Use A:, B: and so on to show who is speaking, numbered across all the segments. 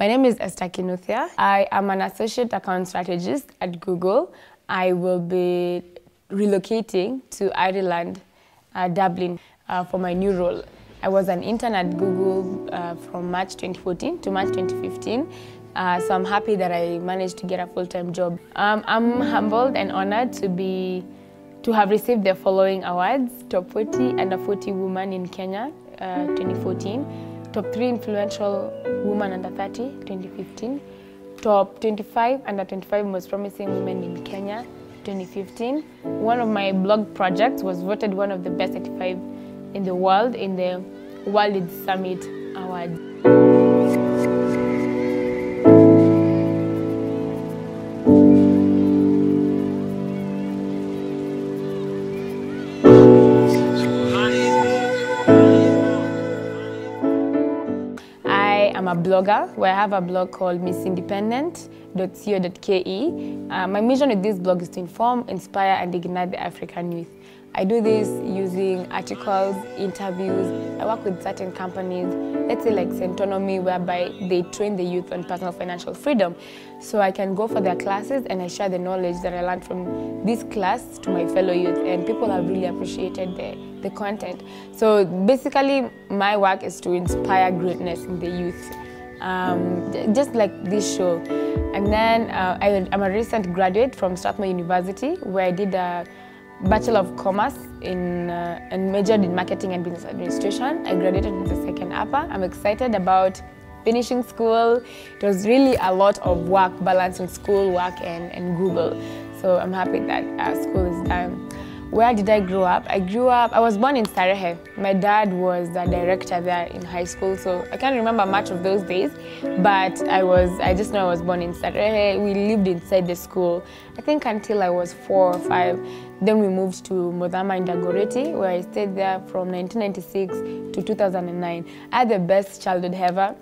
A: My name is Kinuthia. I am an associate account strategist at Google. I will be relocating to Ireland, Dublin, for my new role. I was an intern at Google from March 2014 to March 2015. So I'm happy that I managed to get a full-time job. I'm humbled and honored to have received the following awards: Top 40 Under 40 Woman in Kenya, 2014. Top 3 Influential Woman Under 30, 2015. Top 25 Under 25 Most Promising Women in Kenya, 2015. One of my blog projects was voted one of the best 35 in the world in the World Lead Summit Awards. I'm a blogger where I have a blog called missindependent.co.ke. My mission with this blog is to inform, inspire, and ignite the African youth. I do this using articles, interviews. I work with certain companies, let's say like Centonomy, whereby they train the youth on personal financial freedom. So I can go for their classes and I share the knowledge that I learned from this class to my fellow youth, and people have really appreciated the content. So basically, my work is to inspire greatness in the youth, just like this show. And then I'm a recent graduate from Strathmore University, where I did a Bachelor of Commerce and majored in Marketing and Business Administration. I graduated with the second upper. I'm excited about finishing school. It was really a lot of work balancing school work and Google. So I'm happy that school is done. Where did I grow up? I was born in Starehe. My dad was the director there in high school, so I can't remember much of those days, but I just know I was born in Starehe. We lived inside the school, I think until I was 4 or 5. Then we moved to Modama in Dagoretti, where I stayed there from 1996 to 2009. I had the best childhood ever.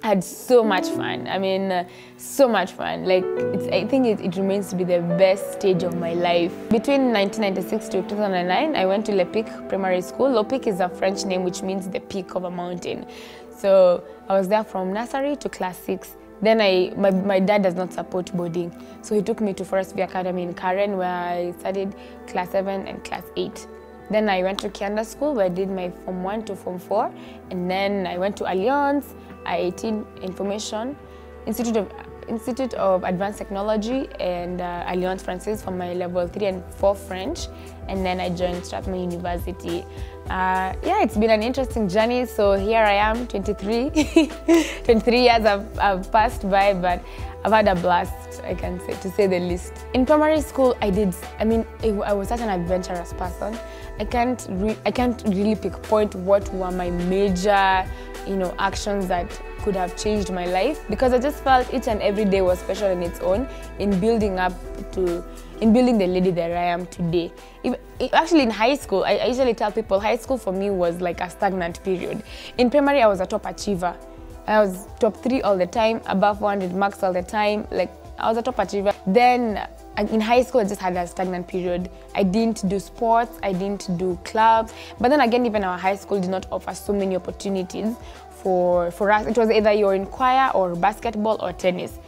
A: I had so much fun. I mean, so much fun. Like, I think it remains to be the best stage of my life. Between 1996 to 2009, I went to Le Pic Primary School. Le Pic is a French name which means the peak of a mountain. So I was there from nursery to class 6. Then my dad does not support boarding, so he took me to Forest View Academy in Karen, where I studied class 7 and class 8. Then I went to Kianda School, where I did my Form 1 to Form 4, and then I went to Alliance, IIT Information, Institute of Advanced Technology, and Alliance Francaise for my level 3 and 4 French, and then I joined Strathmore University. Yeah, it's been an interesting journey. So here I am, 23. 23 years have passed by, but I've had a blast, I can say, to say the least. In primary school, I was such an adventurous person. I can't really pinpoint what were my major, actions that could have changed my life, because I just felt each and every day was special in its own in building the lady that I am today. Actually, in high school, I usually tell people high school for me was like a stagnant period. In primary, I was a top achiever. I was top 3 all the time, above 400 marks all the time. Like, I was a top achiever. Then in high school, I just had a stagnant period. I didn't do sports, I didn't do clubs. But then again, even our high school did not offer so many opportunities for us. It was either you're in choir or basketball or tennis.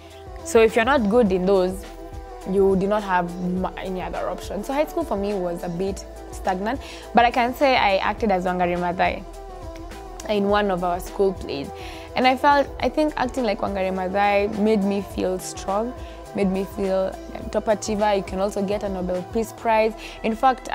A: So if you're not good in those, you do not have any other option. So high school for me was a bit stagnant, but I can say I acted as Wangari Maathai in one of our school plays. And I think acting like Wangari Maathai made me feel strong, made me feel top achiever. You can also get a Nobel Peace Prize. In fact,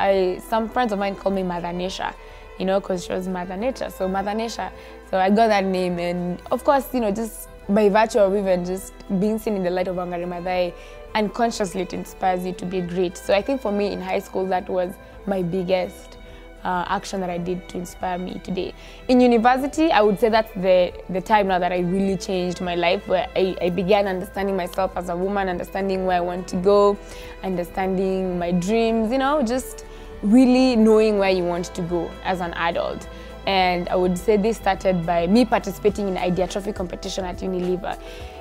A: some friends of mine call me Mother Nature, because she was Mother Nature, so Mother Nature. So I got that name, and of course, just by virtue of even just being seen in the light of Wangari Maathai, unconsciously it inspires you to be great. So I think for me in high school, that was my biggest action that I did to inspire me today. In university, I would say that's the time now that I really changed my life, where I began understanding myself as a woman, understanding where I want to go, understanding my dreams, just really knowing where you want to go as an adult. And I would say this started by me participating in Idea Trophy competition at Unilever.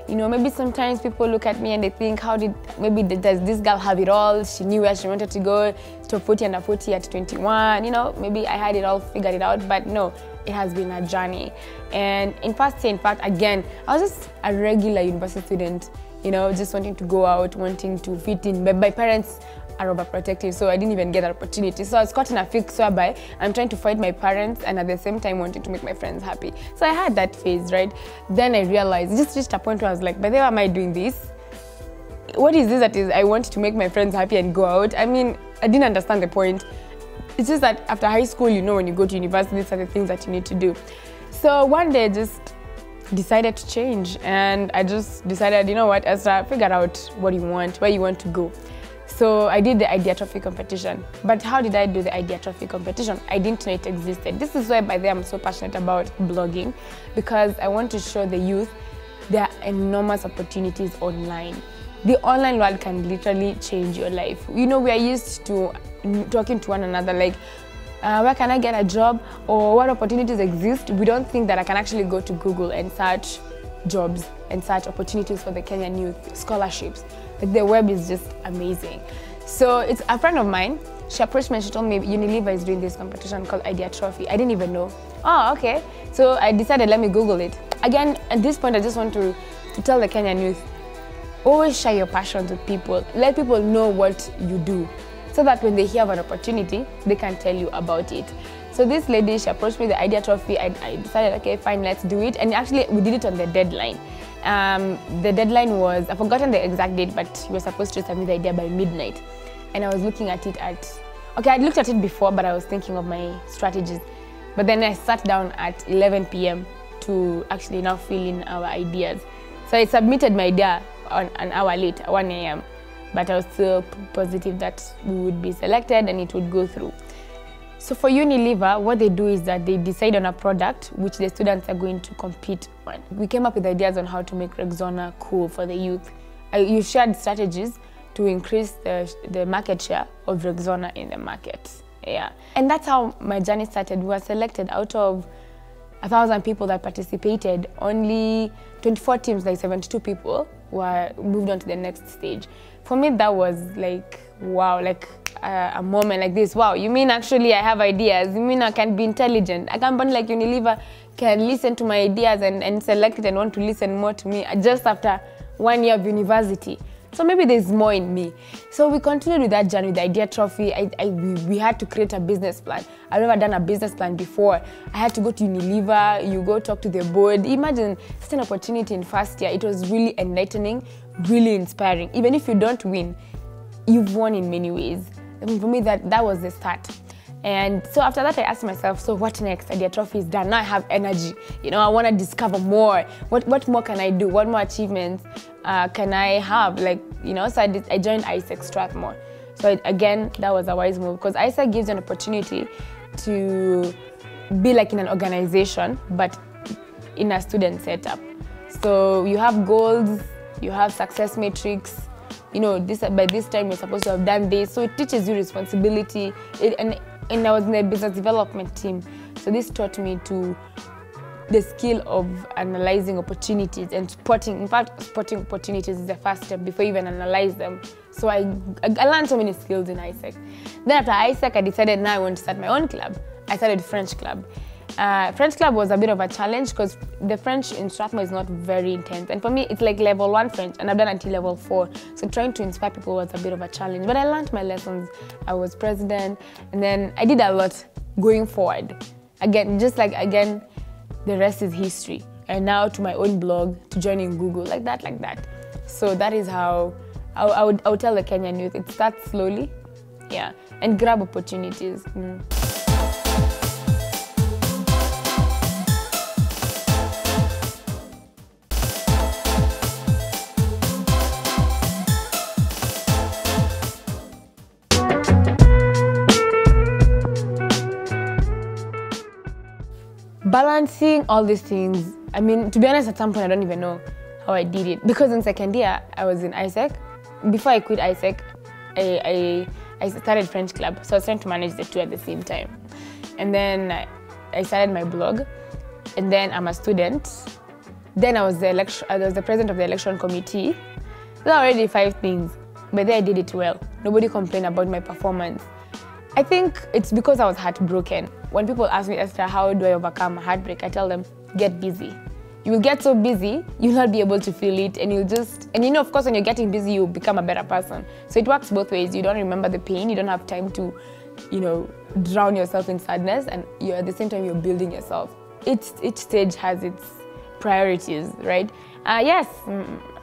A: Maybe sometimes people look at me and they think, does this girl have it all? She knew where she wanted to go, top 40 under 40 at 21. Maybe I had it all figured it out, but no. it has been a journey. And in first year, in fact, again, I was just a regular university student, you know, just wanting to go out, wanting to fit in. But my parents are overprotective, so I didn't even get that opportunity. So I was caught in a fix whereby I'm trying to fight my parents and at the same time wanting to make my friends happy. So I had that phase, right? Then I realized, just reached a point where I was like, by the way, am I doing this? What is this that is I want to make my friends happy and go out? I mean, I didn't understand the point. It's just that after high school, you know, when you go to university, these are the things that you need to do. So one day I just decided to change, and I just decided, you know what, Esther, figure out what you want, where you want to go. So I did the idea trophy competition. But how did I do the idea trophy competition? I didn't know it existed. This is why by then I'm so passionate about blogging, because I want to show the youth there are enormous opportunities online. The online world can literally change your life. You know, we are used to talking to one another like, where can I get a job, or what opportunities exist? We don't think that I can actually go to Google and search jobs and search opportunities for the Kenyan youth, scholarships. Like, the web is just amazing. So it's a friend of mine, she approached me and she told me Unilever is doing this competition called Idea Trophy. I didn't even know. Oh, okay. So I decided, let me Google it. Again, at this point, I just want to tell the Kenyan youth, always share your passions with people. Let people know what you do, so that when they hear of an opportunity, they can tell you about it. So this lady, she approached me with the Idea Trophy. I decided, okay, fine, let's do it. And actually, we did it on the deadline. The deadline was, I've forgotten the exact date, but we were supposed to submit the idea by midnight. And I was looking at it okay, I'd looked at it before, but I was thinking of my strategies. But then I sat down at 11 p.m. to actually now fill in our ideas. So I submitted my idea an hour late, 1 a.m. But I was still positive that we would be selected and it would go through. So for Unilever, what they do is that they decide on a product which the students are going to compete on. We came up with ideas on how to make Rexona cool for the youth. You shared strategies to increase the market share of Rexona in the market. Yeah. And that's how my journey started. We were selected out of 1,000 people that participated. Only 24 teams, like 72 people, were moved on to the next stage. For me, that was like, wow, like a moment like this. Wow, you mean actually I have ideas? You mean I can be intelligent? A company like Unilever can listen to my ideas and select it and want to listen more to me just after 1 year of university. So maybe there's more in me. So we continued with that journey, the Idea Trophy. We had to create a business plan. I've never done a business plan before. I had to go to Unilever, you go talk to the board. Imagine such an opportunity in first year. It was really enlightening, really inspiring. Even if you don't win, you've won in many ways. I mean, for me, that was the start. And so after that, I asked myself, so what next? Idea Trophy is done. Now I have energy. You know, I want to discover more. What more can I do? What more achievements can I have? Like, you know, so I joined ISEC Strathmore. So again, that was a wise move, because ISEC gives you an opportunity to be like in an organization, but in a student setup. So you have goals, you have success metrics. You know, by this time you're supposed to have done this. So it teaches you responsibility. And I was in the business development team. So this taught me the skill of analyzing opportunities and spotting. In fact, spotting opportunities is the first step before you even analyze them. So I learned so many skills in ISEC. Then after ISEC, I decided now I want to start my own club. I started French Club. French Club was a bit of a challenge because the French in Strathmore is not very intense. And for me, it's like level 1 French, and I've done until level 4. So trying to inspire people was a bit of a challenge. But I learned my lessons. I was president, and then I did a lot going forward. Again, the rest is history. And now to my own blog, to joining Google, like that. So that is how I would tell the Kenyan youth, it starts slowly, yeah, and grab opportunities. Balancing all these things, I mean, to be honest, at some point I don't even know how I did it. Because in second year, I was in ISEC. Before I quit ISEC, I started French Club. So I was trying to manage the two at the same time. And then I started my blog. And then I'm a student. Then I was the president of the election committee. So already 5 things. But then I did it well. Nobody complained about my performance. I think it's because I was heartbroken. When people ask me, Esther, how do I overcome heartbreak? I tell them, get busy. You will get so busy, you'll not be able to feel it, and of course, when you're getting busy, you become a better person. So it works both ways. You don't remember the pain, you don't have time to, drown yourself in sadness, and at the same time, you're building yourself. Each stage has its priorities, right? Yes,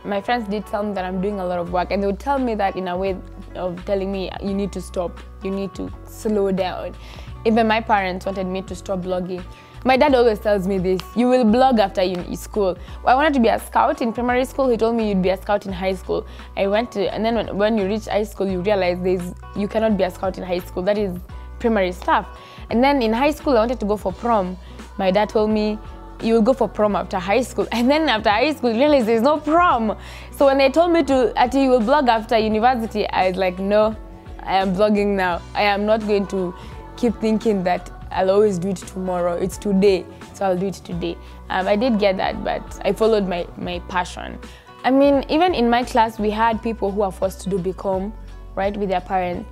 A: my friends did tell me that I'm doing a lot of work, and they would tell me that in a way of telling me, you need to stop, you need to slow down. Even my parents wanted me to stop blogging. My dad always tells me this, you will blog after school. I wanted to be a scout in primary school. He told me you'd be a scout in high school. And then when you reach high school, you realize you cannot be a scout in high school. That is primary stuff. And then in high school, I wanted to go for prom. My dad told me, you will go for prom after high school. And then after high school, you realize there's no prom. So when they told me you will blog after university, I was like, no, I am blogging now. I am not going to keep thinking that I'll always do it tomorrow. It's today, so I'll do it today. I did get that, but I followed my passion. I mean, even in my class, we had people who are forced to do BCom, right, with their parents.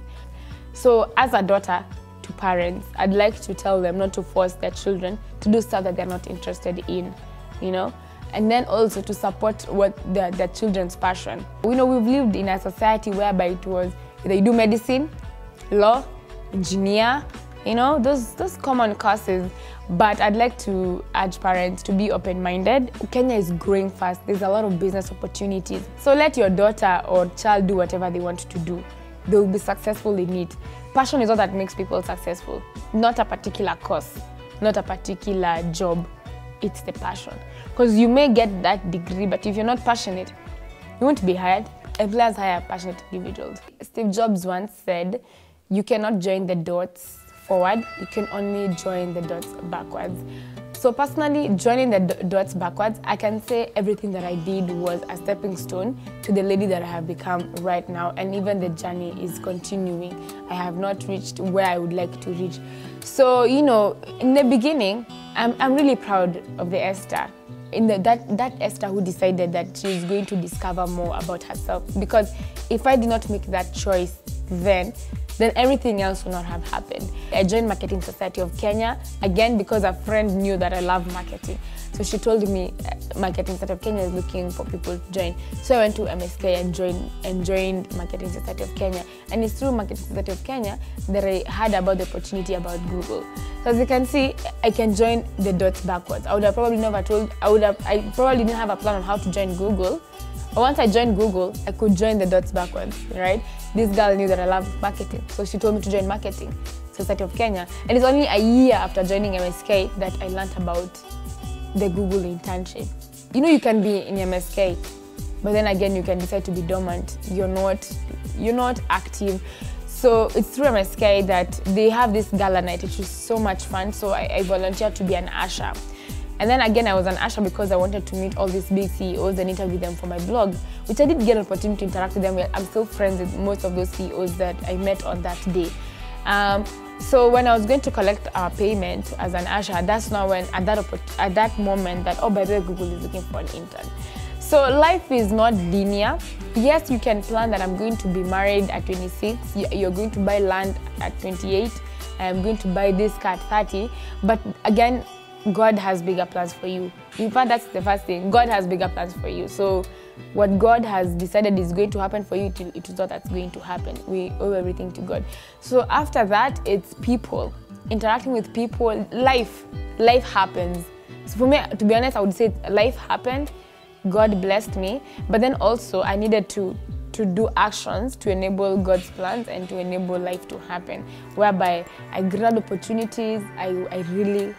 A: So as a daughter to parents, I'd like to tell them not to force their children to do stuff that they're not interested in, and then also to support what their children's passion. We've lived in a society whereby it was either you do medicine, law, engineer, those common courses. But I'd like to urge parents to be open-minded. Kenya is growing fast. There's a lot of business opportunities. So let your daughter or child do whatever they want to do. They will be successful in it. Passion is all that makes people successful. Not a particular course, not a particular job. It's the passion. Because you may get that degree, but if you're not passionate, you won't be hired. Employers hire passionate individuals. Steve Jobs once said, you cannot join the dots forward, you can only join the dots backwards. So personally, joining the dots backwards, I can say everything that I did was a stepping stone to the lady that I have become right now, and even the journey is continuing. I have not reached where I would like to reach. So, in the beginning, I'm really proud of the Esther. That Esther who decided that she's going to discover more about herself. Because if I did not make that choice then everything else would not have happened. I joined Marketing Society of Kenya, again because a friend knew that I love marketing. So she told me Marketing Society of Kenya is looking for people to join. So I went to MSK and joined Marketing Society of Kenya. And it's through Marketing Society of Kenya that I heard about the opportunity about Google. So as you can see, I can join the dots backwards. I probably didn't have a plan on how to join Google. But once I joined Google, I could join the dots backwards, right? This girl knew that I loved marketing, so she told me to join Marketing Society of Kenya. And it's only a year after joining MSK that I learned about the Google internship. You can be in MSK, but then again, you can decide to be dormant. You're not active. So it's through MSK that they have this gala night, which is so much fun. So I volunteered to be an usher. And then again, I was an usher because I wanted to meet all these big CEOs and interview them for my blog, which I did get an opportunity to interact with them. I'm still friends with most of those CEOs that I met on that day. So when I was going to collect our payment as an usher, that's now when, at that moment, that, oh, by the way, Google is looking for an intern. So life is not linear. Yes, you can plan that I'm going to be married at 26, you're going to buy land at 28, I'm going to buy this car at 30, but again, God has bigger plans for you. In fact, that's the first thing. God has bigger plans for you. So what God has decided is going to happen for you, it is not that's going to happen. We owe everything to God. So after that, it's people. Interacting with people, life happens. So for me, to be honest, I would say life happened. God blessed me. But then also, I needed to do actions to enable God's plans and to enable life to happen, whereby I grabbed opportunities, I really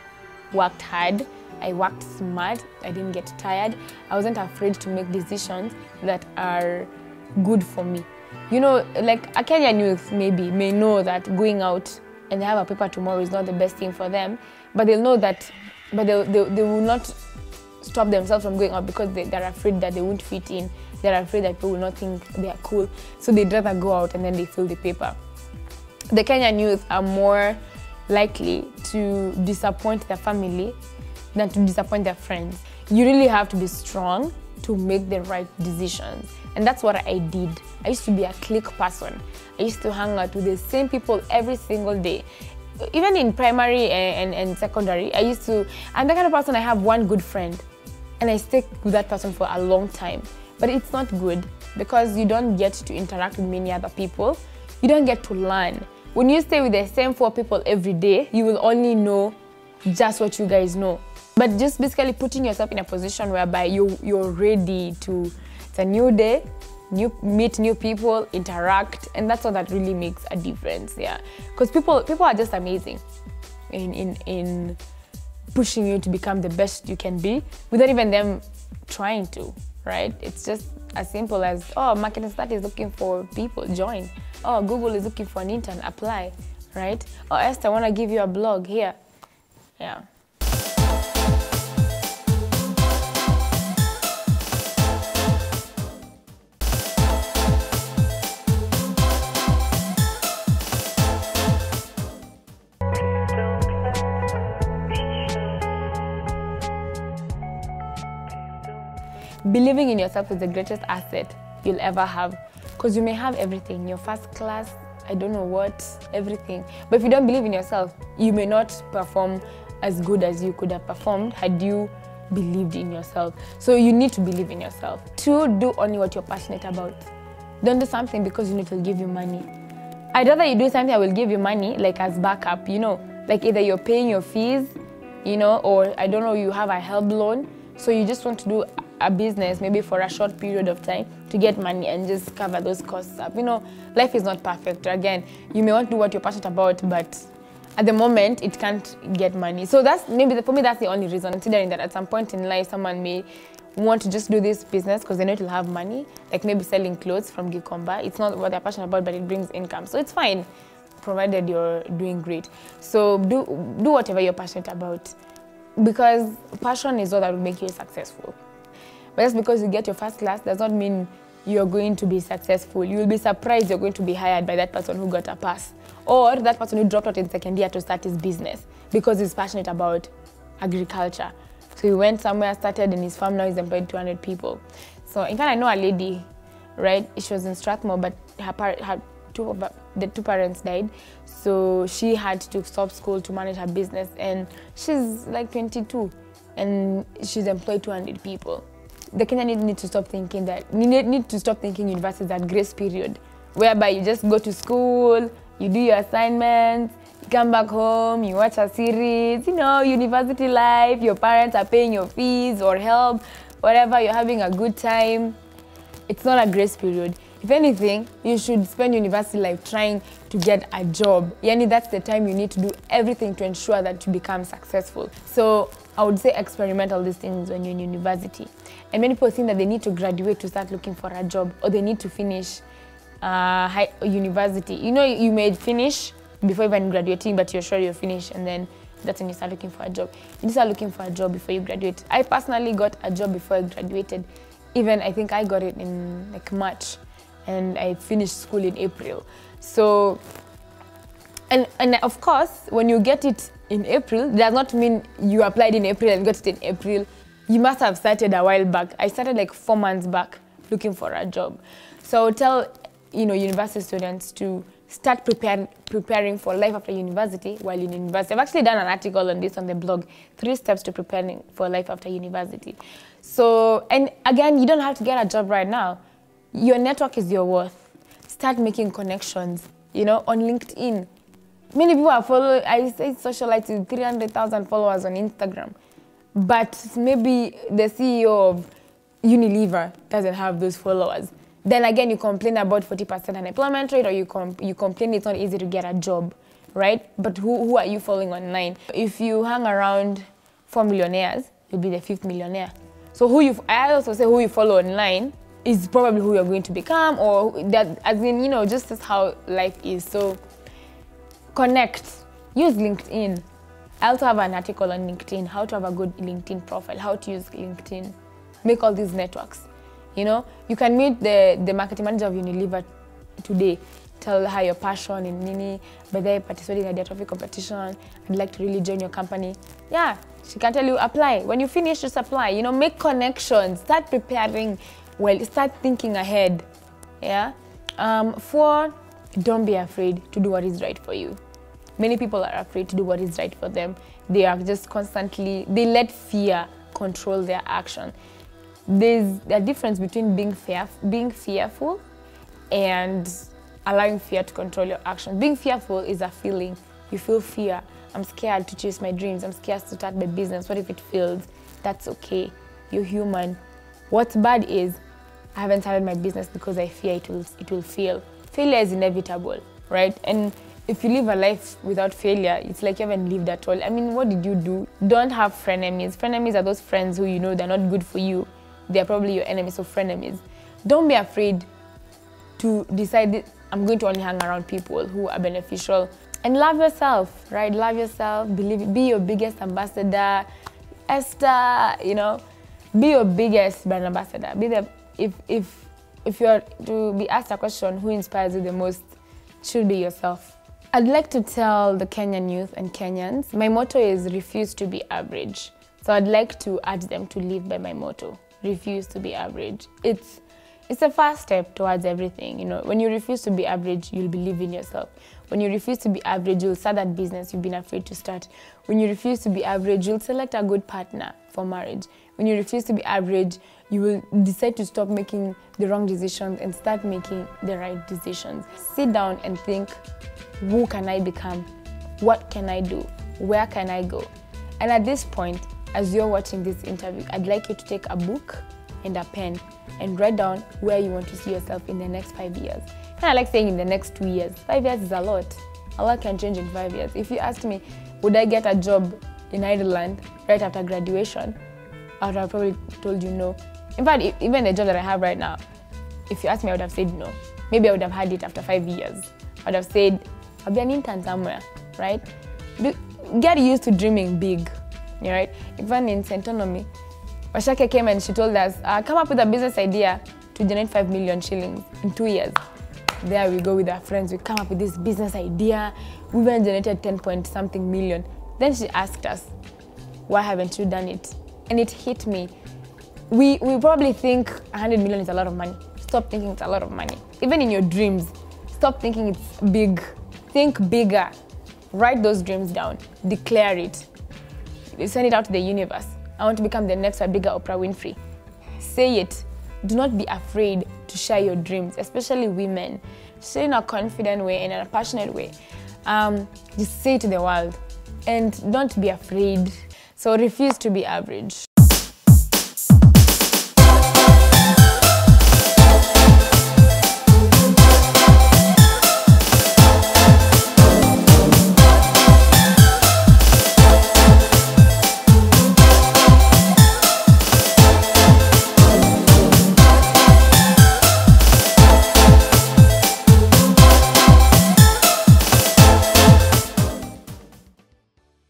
A: worked hard, I worked smart, I didn't get tired. I wasn't afraid to make decisions that are good for me. Like a Kenyan youth may know that going out and they have a paper tomorrow is not the best thing for them, but they'll know that, but they will not stop themselves from going out because they're afraid that they won't fit in. They're afraid that people will not think they are cool. So they'd rather go out and then they fill the paper. The Kenyan youth are more likely to disappoint their family than to disappoint their friends. You really have to be strong to make the right decisions. And that's what I did. I used to be a clique person. I used to hang out with the same people every single day. even in primary and secondary, I'm the kind of person, I have one good friend and I stick with that person for a long time. But it's not good because you don't get to interact with many other people. You don't get to learn. When you stay with the same 4 people every day, you will only know just what you guys know. But just basically putting yourself in a position whereby you're ready to, it's a new day, meet new people, interact, and that's what that really makes a difference, yeah. Because people are just amazing in pushing you to become the best you can be without even them trying to, right? It's just as simple as, oh, Marketing Start is looking for people, join. Oh, Google is looking for an intern, apply, right? Oh, Esther, I want to give you a blog here. Yeah. Believing in yourself is the greatest asset you'll ever have, because you may have everything, your first class, I don't know what, everything. But if you don't believe in yourself, you may not perform as good as you could have performed had you believed in yourself. So you need to believe in yourself. 2, do only what you're passionate about. Don't do something because you know it will give you money. I'd rather you do something that will give you money, like as backup, you know, like either you're paying your fees, you know, or I don't know, you have a help loan. So you just want to do a business maybe for a short period of time to get money and just cover those costs up. You know, life is not perfect. Again, you may want to do what you're passionate about, but at the moment it can't get money. So that's maybe for me that's the only reason, considering that at some point in life someone may want to just do this business because they know it'll have money, like maybe selling clothes from Gikomba. It's not what they're passionate about, but it brings income. So it's fine, provided you're doing great. So do whatever you're passionate about, because passion is what that will make you successful. But just because you get your first class does not mean you're going to be successful. You will be surprised you're going to be hired by that person who got a pass, or that person who dropped out in second year to start his business because he's passionate about agriculture. So he went somewhere, started in his farm, now he's employed 200 people. So in fact, I know a lady, right? She was in Strathmore, but the 2 parents died. So she had to stop school to manage her business, and she's like 22 and she's employed 200 people. The Kenya need to stop thinking that, need to stop thinking university is that grace period, whereby you just go to school, you do your assignments, you come back home, you watch a series, you know, university life, your parents are paying your fees or help, whatever, you're having a good time. It's not a grace period. If anything, you should spend university life trying to get a job. Yani, that's the time you need to do everything to ensure that you become successful. So I would say experiment all these things when you're in university. And many people think that they need to graduate to start looking for a job, or they need to finish university. You know, you may finish before even graduating, but you're sure you're finished, and then that's when you start looking for a job. You start looking for a job before you graduate. I personally got a job before I graduated. Even I think I got it in like March, and I finished school in April. So, and of course, when you get it in April, does not mean you applied in April and got it in April. You must have started a while back. I started like 4 months back looking for a job. So I would tell, you know, university students to start preparing for life after university while in university. I've actually done an article on this on the blog, 3 steps to preparing for life after university. So, and again, you don't have to get a job right now. Your network is your worth. Start making connections, you know, on LinkedIn. Many people are following, I say socialites with 300,000 followers on Instagram, but maybe the CEO of Unilever doesn't have those followers. Then again, you complain about 40% unemployment rate, or you complain it's not easy to get a job, right? But who are you following online? If you hang around 4 millionaires, you'll be the 5th millionaire. So I also say who you follow online is probably who you're going to become, or that, as in, you know, just as how life is. So connect, use LinkedIn. I also have an article on LinkedIn, how to have a good LinkedIn profile, how to use LinkedIn, make all these networks. You know, you can meet the marketing manager of Unilever today, tell her your passion in Nini, but they participating in the trophy competition, I'd like to really join your company. Yeah, she can tell you, apply. When you finish, just apply. You know, make connections, start preparing well, start thinking ahead. Yeah. 4, don't be afraid to do what is right for you. Many people are afraid to do what is right for them. They are just constantly, they let fear control their action. There's a difference between being fearful and allowing fear to control your action. Being fearful is a feeling. You feel fear. I'm scared to chase my dreams. I'm scared to start my business. What if it fails? That's okay. You're human. What's bad is I haven't started my business because I fear it will fail. Failure is inevitable, right? And if you live a life without failure, it's like you haven't lived at all. I mean, what did you do? Don't have frenemies. Frenemies are those friends who you know they're not good for you. They're probably your enemies, so frenemies. Don't be afraid to decide that I'm going to only hang around people who are beneficial. And love yourself, right? Love yourself, believe it. Be your biggest ambassador. Esther, you know, be your biggest brand ambassador. Be the, if you're to be asked a question, who inspires you the most, it should be yourself. I'd like to tell the Kenyan youth and Kenyans, my motto is refuse to be average. So I'd like to urge them to live by my motto, refuse to be average. It's a first step towards everything. You know, when you refuse to be average, you'll believe in yourself. When you refuse to be average, you'll start that business you've been afraid to start. When you refuse to be average, you'll select a good partner for marriage. When you refuse to be average, you will decide to stop making the wrong decisions and start making the right decisions. Sit down and think, who can I become? What can I do? Where can I go? And at this point, as you're watching this interview, I'd like you to take a book and a pen and write down where you want to see yourself in the next 5 years. Kind of like saying in the next 2 years. 5 years is a lot. A lot can change in 5 years. If you asked me, would I get a job in Ireland right after graduation, I would have probably told you no. In fact, even the job that I have right now, if you asked me, I would have said no. Maybe I would have had it after 5 years. I would have said, I'll be an intern somewhere, right? Get used to dreaming big, right? Even in Centonomy, Washake came and she told us, come up with a business idea to generate 5 million shillings in 2 years. There we go with our friends, we come up with this business idea. We even generated 10 point something million. Then she asked us, why haven't you done it? And it hit me. We probably think 100 million is a lot of money. Stop thinking it's a lot of money. Even in your dreams, stop thinking it's big. Think bigger. Write those dreams down. Declare it. Send it out to the universe. I want to become the next bigger Oprah Winfrey. Say it. Do not be afraid to share your dreams, especially women. Say it in a confident way and in a passionate way. Just say it to the world. And don't be afraid. So refuse to be average.